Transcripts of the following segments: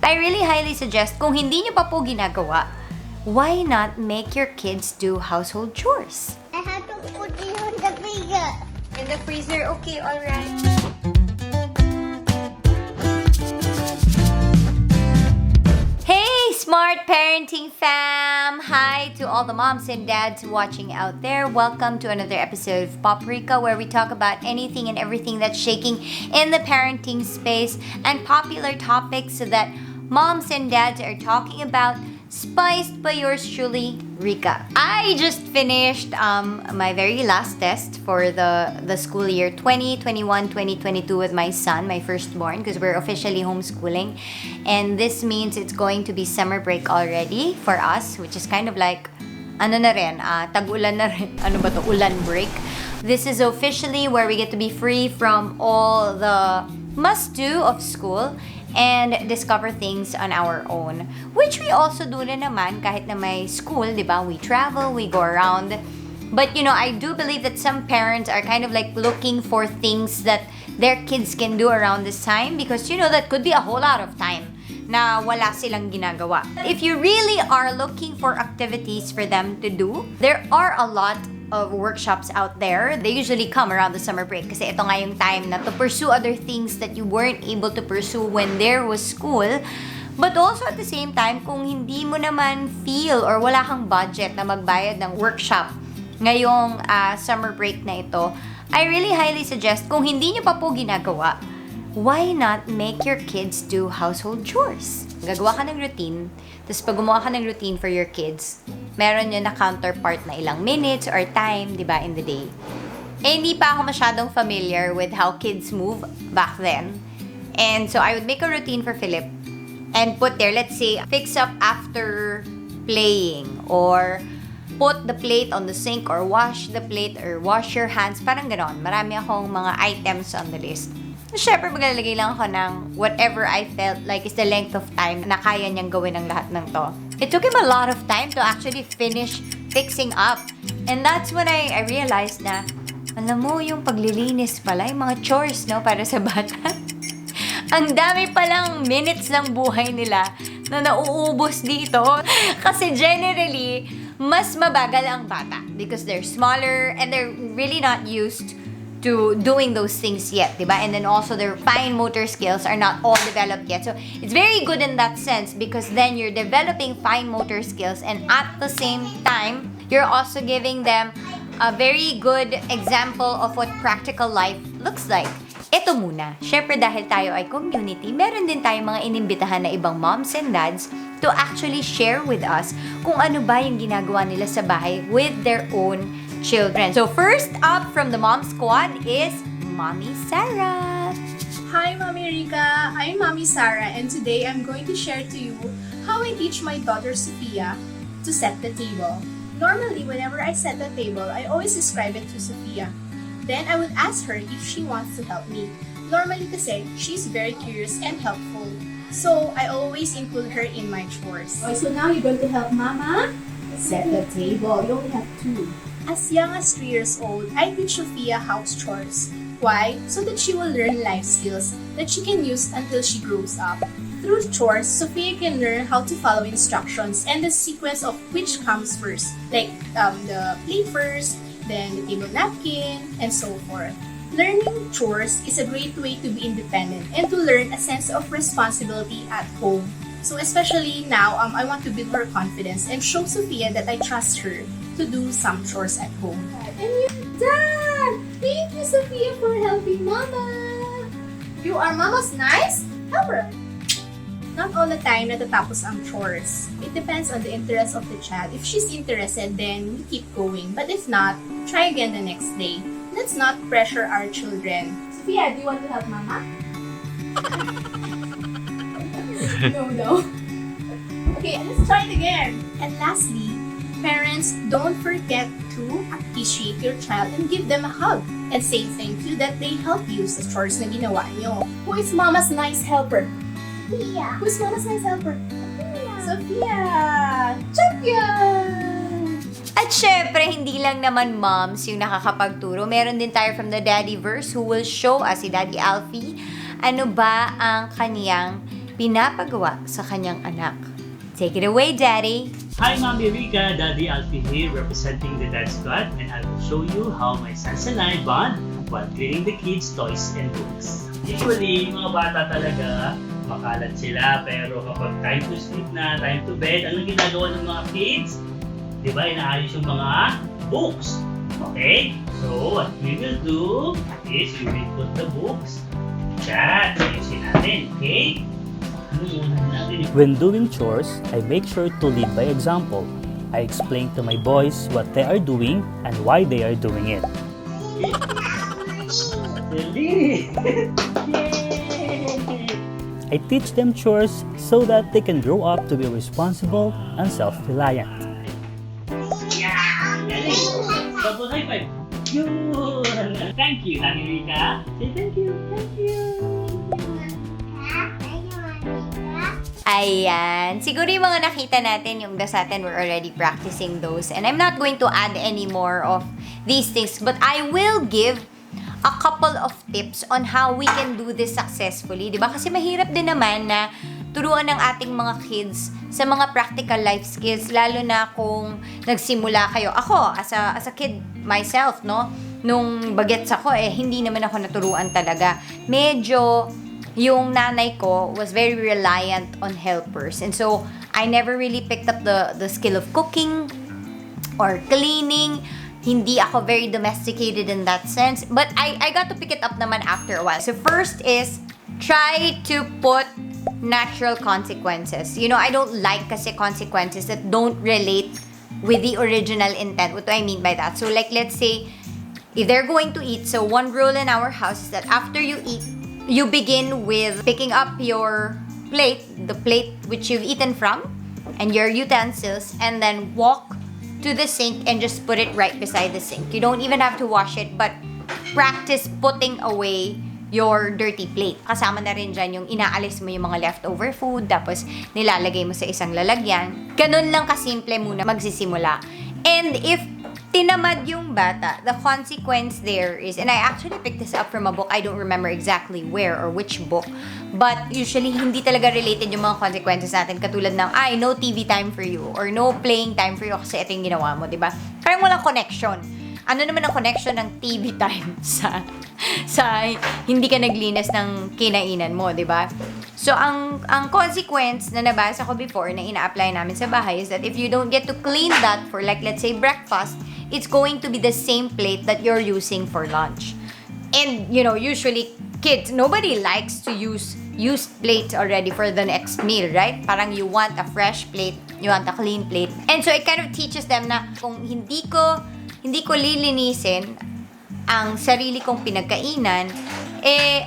I really highly suggest, kung hindi nyo pa po ginagawa, why not make your kids do household chores? I have to put it on the freezer. In the freezer, okay, alright. Hey, smart parenting fam! Hi to all the moms and dads watching out there. Welcome to another episode of Poprica, where we talk about anything and everything that's shaking in the parenting space and popular topics so that moms and dads are talking about, spiced by yours truly, Rica. I just finished my very last test for the school year 2021-2022 with my son, my firstborn, because we're officially homeschooling. And this means it's going to be summer break already for us, which is kind of like, tag-ulan na rin. Ano ba to? Ulan break. This is officially where we get to be free from all the must-do of school and discover things on our own. Which we also do na naman kahit na may school, di ba? We travel, we go around. But I do believe that some parents are kind of like looking for things that their kids can do around this time because that could be a whole lot of time na wala silang ginagawa. If you really are looking for activities for them to do, there are a lot of workshops out there. They usually come around the summer break kasi ito nga yung time na to pursue other things that you weren't able to pursue when there was school. But also at the same time, kung hindi mo naman feel or wala kang budget na magbayad ng workshop ngayong summer break na ito, I really highly suggest, kung hindi nyo pa po ginagawa, why not make your kids do household chores? Gagawa ka ng routine, tapos pag gumawa ka ng routine for your kids, meron yun na counterpart na ilang minutes or time, di ba, in the day. Eh, hindi pa ako masyadong familiar with how kids move back then. And so I would make a routine for Philip and put there, let's say, fix up after playing or put the plate on the sink or wash the plate or wash your hands. Parang ganon. Marami akong mga items on the list. Siyempre, maglalagay lang ako ng whatever I felt like is the length of time na kaya niyang gawin ang lahat ng to. It took him a lot of time to actually finish fixing up. And that's when I realized na, alam mo, yung paglilinis pala, yung mga chores, no, para sa bata. Ang dami palang minutes ng buhay nila na nauubos dito. Kasi generally, mas mabagal ang bata because they're smaller and they're really not used to doing those things yet, diba? And then also their fine motor skills are not all developed yet. So it's very good in that sense because then you're developing fine motor skills and at the same time, you're also giving them a very good example of what practical life looks like. Ito muna, syempre dahil tayo ay community, meron din tayong mga inimbitahan na ibang moms and dads to actually share with us kung ano ba yung ginagawa nila sa bahay with their own children. So first up from the mom squad is Mommy Sarah. Hi, Mommy Rica. I'm Mommy Sarah, and today I'm going to share to you how I teach my daughter Sophia to set the table. Normally, whenever I set the table, I always describe it to Sophia. Then I would ask her if she wants to help me. Normally kasi, she's very curious and helpful. So I always include her in my chores. Okay, so now you're going to help Mama set the table. You only have 2. As young as 3 years old, I teach Sophia house chores. Why? So that she will learn life skills that she can use until she grows up. Through chores, Sophia can learn how to follow instructions and the sequence of which comes first, like the plate first, then the table napkin, and so forth. Learning chores is a great way to be independent and to learn a sense of responsibility at home. So especially now, I want to build her confidence and show Sophia that I trust her to do some chores at home. And you're done! Thank you, Sophia, for helping Mama! You are Mama's nice helper! Not all the time natatapos ang chores. It depends on the interest of the child. If she's interested, then we keep going. But if not, try again the next day. Let's not pressure our children. Sophia, do you want to help Mama? No. Okay, let's try it again. And lastly, parents, don't forget to appreciate your child and give them a hug and say thank you that they help you sa chores na ginawa nyo. Who is Mama's nice helper? Sophia. Who's Mama's nice helper? Sophia. Sophia! Champion! At syempre, hindi lang naman moms yung nakakapagturo. Meron din tayo from the Daddyverse who will show us, si Daddy Alfie, ano ba ang kaniyang pinapagawa sa kanyang anak. Take it away, Daddy! Hi, Mommy Rica, Daddy Alfie here representing the Dad Squad, and I will show you how my sons and I bond while cleaning the kids' toys and books. Usually, yung mga bata talaga, makalat sila, pero kapag time to sleep na, time to bed, anong ginagawa ng mga kids? Di ba, inaayos yung mga books. Okay? So, what we will do is we will put the books dyan. Ayusin natin, okay? When doing chores, I make sure to lead by example. I explain to my boys what they are doing and why they are doing it. Yay! I teach them chores so that they can grow up to be responsible and self-reliant. Double high five! Yun! Thank you, Nanny Rica. Say thank you. Thank you. Ayan. Siguro yung mga nakita natin, yung sa atin, we're already practicing those. And I'm not going to add any more of these things. But I will give a couple of tips on how we can do this successfully. Diba? Kasi mahirap din naman na turuan ng ating mga kids sa mga practical life skills. Lalo na kung nagsimula kayo. Ako, as a kid myself, no? Nung bagets ako, hindi naman ako naturuan talaga. Medyo yung nanay ko was very reliant on helpers. And so, I never really picked up the skill of cooking or cleaning. Hindi ako very domesticated in that sense. But I got to pick it up naman after a while. So, first is, try to put natural consequences. You know, I don't like kasi consequences that don't relate with the original intent. What do I mean by that? So, like, let's say, if they're going to eat, so one rule in our house is that after you eat, you begin with picking up your plate, the plate which you've eaten from, and your utensils, and then walk to the sink and just put it right beside the sink. You don't even have to wash it, but practice putting away your dirty plate. Kasama na rin dyan yung inaalis mo yung mga leftover food, tapos nilalagay mo sa isang lalagyan. Ganun lang kasimple muna magsisimula. And if tinamad yung bata, the consequence there is, and I actually picked this up from a book, I don't remember exactly where or which book, but usually hindi talaga related yung mga consequences natin, katulad ng, no TV time for you, or no playing time for you kasi ito yung ginawa mo, diba? Parang walang connection. Ano naman ang connection ng TV time sa hindi ka naglinis ng kinainan mo, diba? So, ang consequence na nabasa ko before na ina-apply namin sa bahay is that if you don't get to clean that for, like, let's say, breakfast, it's going to be the same plate that you're using for lunch. And, you know, usually, kids, nobody likes to use used plates already for the next meal, right? Parang you want a fresh plate, you want a clean plate. And so, it kind of teaches them na kung hindi ko lilinisin ang sarili kong pinagkainan,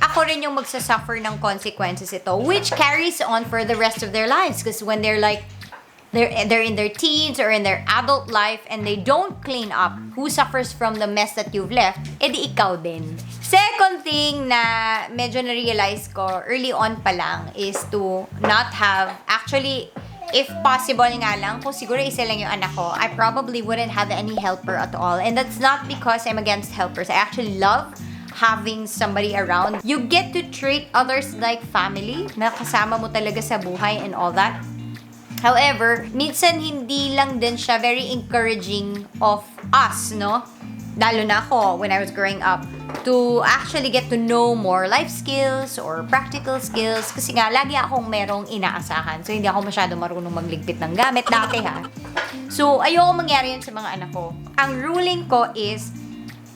ako rin yung magsasuffer ng consequences ito, which carries on for the rest of their lives. Because when they're in their teens or in their adult life and they don't clean up, who suffers from the mess that you've left? Di ikaw din. Second thing na medyo na-realize ko early on pa lang is to not have, actually, if possible nga lang, kung siguro isa lang yung anak ko, I probably wouldn't have any helper at all. And that's not because I'm against helpers. I actually love having somebody around. You get to treat others like family, na kasama mo talaga sa buhay and all that. However, minsan hindi lang din siya very encouraging of us, no? Lalo na ako, when I was growing up, to actually get to know more life skills or practical skills. Kasi nga, lagi akong merong inaasahan. So, hindi ako masyado marunong magligpit ng gamit dati, ha? So, ayoko mangyari yun sa mga anak ko. Ang ruling ko is,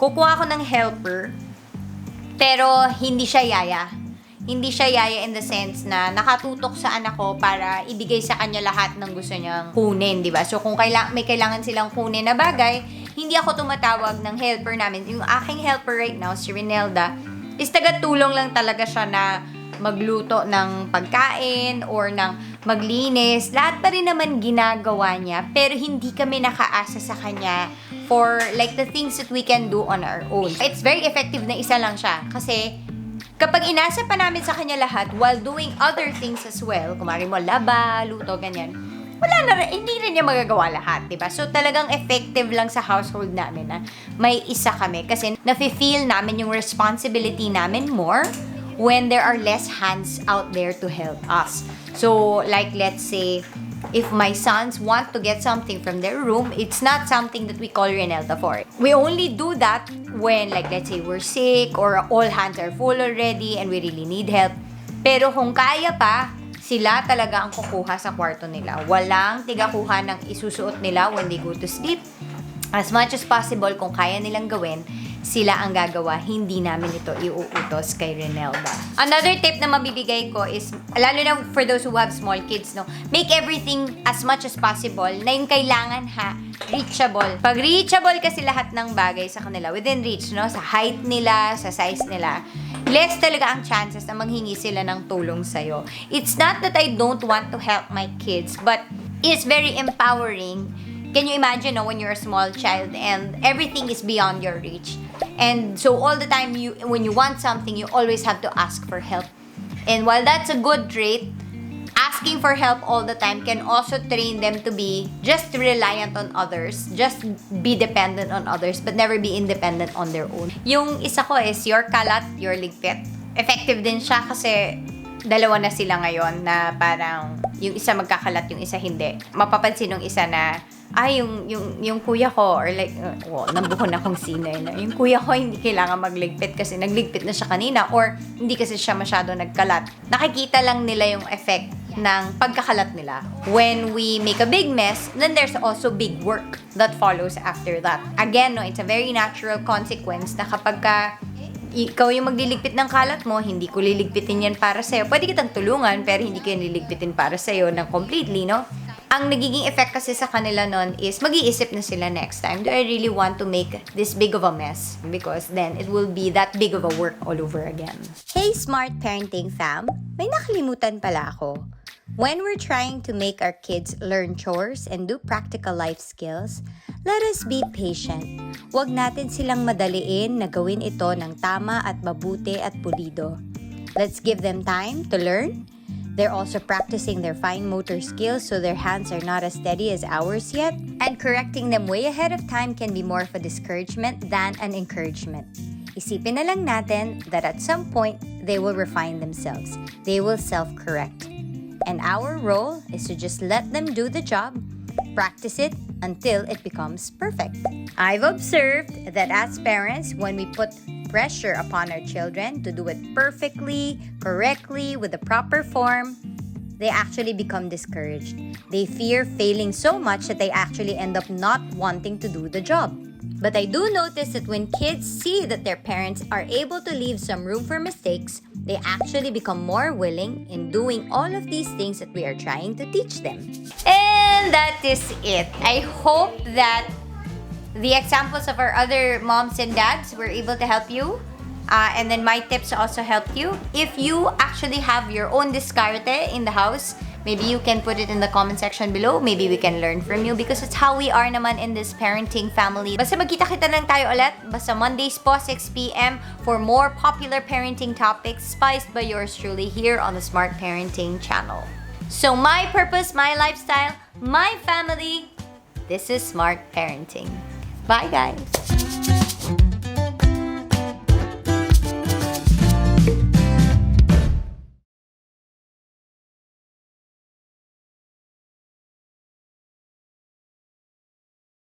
kukuha ako ng helper, pero hindi siya yaya. Hindi siya yaya in the sense na nakatutok sa anak ko para ibigay sa kanya lahat ng gusto niyang kunin, di ba? So, kung may kailangan silang kunin na bagay, hindi ako tumatawag ng helper namin. Yung aking helper right now, si Rinelda, is tagatulong lang talaga siya na magluto ng pagkain or ng maglinis. Lahat pa rin naman ginagawa niya, pero hindi kami nakaasa sa kanya for like the things that we can do on our own. It's very effective na isa lang siya kasi kapag inasa pa namin sa kanya lahat while doing other things as well, kumari mo laba, luto, ganyan, hindi rin niya magagawa lahat, diba? So, talagang effective lang sa household namin na may isa kami kasi nafe-feel namin yung responsibility namin more when there are less hands out there to help us. So, like let's say, if my sons want to get something from their room, it's not something that we call Renelta for. We only do that when, like let's say, we're sick or all hands are full already and we really need help. Pero kung kaya pa, sila talaga ang kukuha sa kwarto nila. Walang tigakuha ng isusuot nila when they go to sleep. As much as possible, kung kaya nilang gawin, sila ang gagawa. Hindi namin ito iuutos kay Renelda. Another tip na mabibigay ko is, lalo na for those who have small kids, no, make everything as much as possible na yung kailangan reachable. Pag reachable kasi lahat ng bagay sa kanila, within reach, no, sa height nila, sa size nila, less talaga ang chances na manghingi sila ng tulong sa'yo. It's not that I don't want to help my kids, but it's very empowering. Can you imagine, no, when you're a small child and everything is beyond your reach? And so all the time, when you want something, you always have to ask for help. And while that's a good trait, asking for help all the time can also train them to be just reliant on others, just be dependent on others, but never be independent on their own. Yung isa ko is your Kalat, your Ligpit. Effective din siya kasi dalawa na sila ngayon na parang yung isa magkakalat, yung isa hindi. Mapapansin ng isa na yung kuya ko, or like, nabuhon akong sino na, yung kuya ko hindi kailangan magligpit kasi nagligpit na siya kanina, or hindi kasi siya masyado nagkalat. Nakikita lang nila yung effect ng pagkakalat nila. When we make a big mess, then there's also big work that follows after that. Again, no, it's a very natural consequence na kapag ikaw yung magliligpit ng kalat mo, hindi ko liligpitin yan para sa'yo. Pwede kitang tulungan, pero hindi ko yan liligpitin para sa'yo ng completely, no? Ang nagiging effect kasi sa kanila nun is mag-iisip na sila next time, do I really want to make this big of a mess? Because then it will be that big of a work all over again. Hey Smart Parenting Fam! May nakalimutan pala ako. When we're trying to make our kids learn chores and do practical life skills, let us be patient. Huwag natin silang madaliin na gawin ito ng tama at mabuti at pulido. Let's give them time to learn. They're also practicing their fine motor skills so their hands are not as steady as ours yet. And correcting them way ahead of time can be more of a discouragement than an encouragement. Isipin na lang natin that at some point, they will refine themselves. They will self-correct. And our role is to just let them do the job, practice it until it becomes perfect. I've observed that as parents, when we put pressure upon our children to do it perfectly, correctly, with the proper form, they actually become discouraged. They fear failing so much that they actually end up not wanting to do the job. But I do notice that when kids see that their parents are able to leave some room for mistakes, they actually become more willing in doing all of these things that we are trying to teach them. And that is it. I hope that the examples of our other moms and dads were able to help you. And then my tips also helped you. If you actually have your own diskarte in the house, maybe you can put it in the comment section below. Maybe we can learn from you because it's how we are naman in this parenting family. Basta magkita-kita lang tayo ulit. Basta Mondays po, 6 p.m. for more popular parenting topics spiced by yours truly here on the Smart Parenting channel. So my purpose, my lifestyle, my family. This is Smart Parenting. Bye guys!